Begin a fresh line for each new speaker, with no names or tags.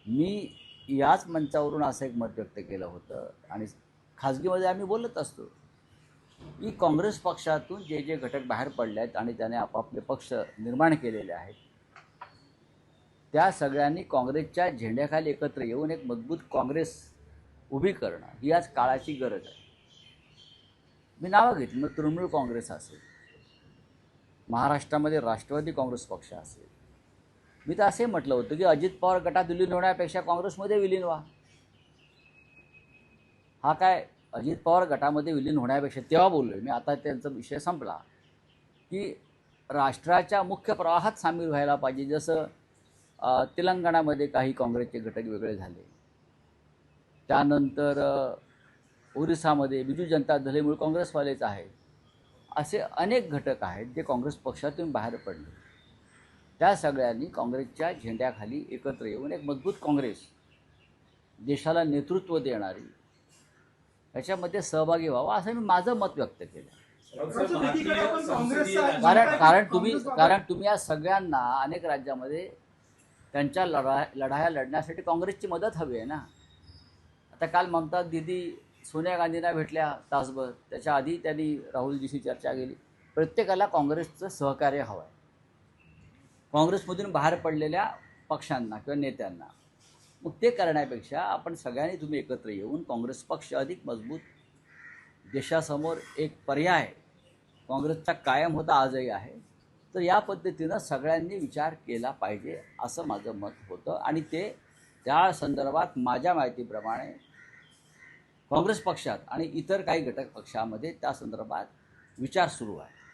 मी याच मंचावरून असं एक मत व्यक्त केलं होतं आणि खाजगीमध्ये आम्ही बोलत असतो की काँग्रेस पक्षातून जे जे घटक बाहेर पडले आहेत आणि त्याने आपापले पक्ष निर्माण केलेले आहेत त्या सगळ्यांनी काँग्रेसच्या झेंड्याखाली एकत्र येऊन एक मजबूत काँग्रेस उभी करणं ही आज काळाची गरज आहे. मी नावं घेतली, मग तृणमूल काँग्रेस असेल, महाराष्ट्रामध्ये राष्ट्रवादी काँग्रेस पक्ष असेल. मी तर असे म्हटलं होतं की अजित पवार गटात विलीन होण्यापेक्षा काँग्रेसमध्ये विलीन व्हा. हा काय अजित पवार गटामध्ये विलीन होण्यापेक्षा तेव्हा बोललो आहे मी, आता त्यांचा विषय संपला, की राष्ट्राच्या मुख्य प्रवाहात सामील व्हायला पाहिजे. जसं तेलंगणामध्ये काही काँग्रेसचे घटक वेगळे झाले, त्यानंतर ओरिसामध्ये बिजू जनता दलामुळे काँग्रेसवालेच आहेत. असे अनेक घटक आहेत जे काँग्रेस पक्षातून बाहेर पडले. त्या सगळ्यांनी काँग्रेसच्या झेंड्याखाली एकत्र येऊन एक मजबूत काँग्रेस, देशाला नेतृत्व देणारी, याच्यामध्ये सहभागी व्हावा असं मी माझं मत व्यक्त केलं. कारण तुम्ही या सगळ्यांना अनेक राज्यामध्ये त्यांच्या लढाया लढण्यासाठी काँग्रेसची मदत हवी आहे ना. आता काल ममता दीदी सोनिया गांधींना भेटल्या तासभर, त्याच्या आधी त्यांनी राहुलजीशी चर्चा केली. प्रत्येकाला काँग्रेसचं सहकार्य हवं आहे, काँग्रेसमधून बाहेर पडलेल्या पक्षांना किंवा नेत्यांना. मग ते करण्यापेक्षा आपण सगळ्यांनी तुम्ही एकत्र येऊन काँग्रेस पक्ष अधिक मजबूत, देशासमोर एक पर्याय काँग्रेसचा कायम होता, आजही आहे. तर या पद्धतीनं सगळ्यांनी विचार केला पाहिजे असं माझं मत होतं. आणि ते त्या संदर्भात माझ्या माहितीप्रमाणे काँग्रेस पक्षात आणि इतर काही घटक पक्षामध्ये त्या संदर्भात विचार सुरू आहे.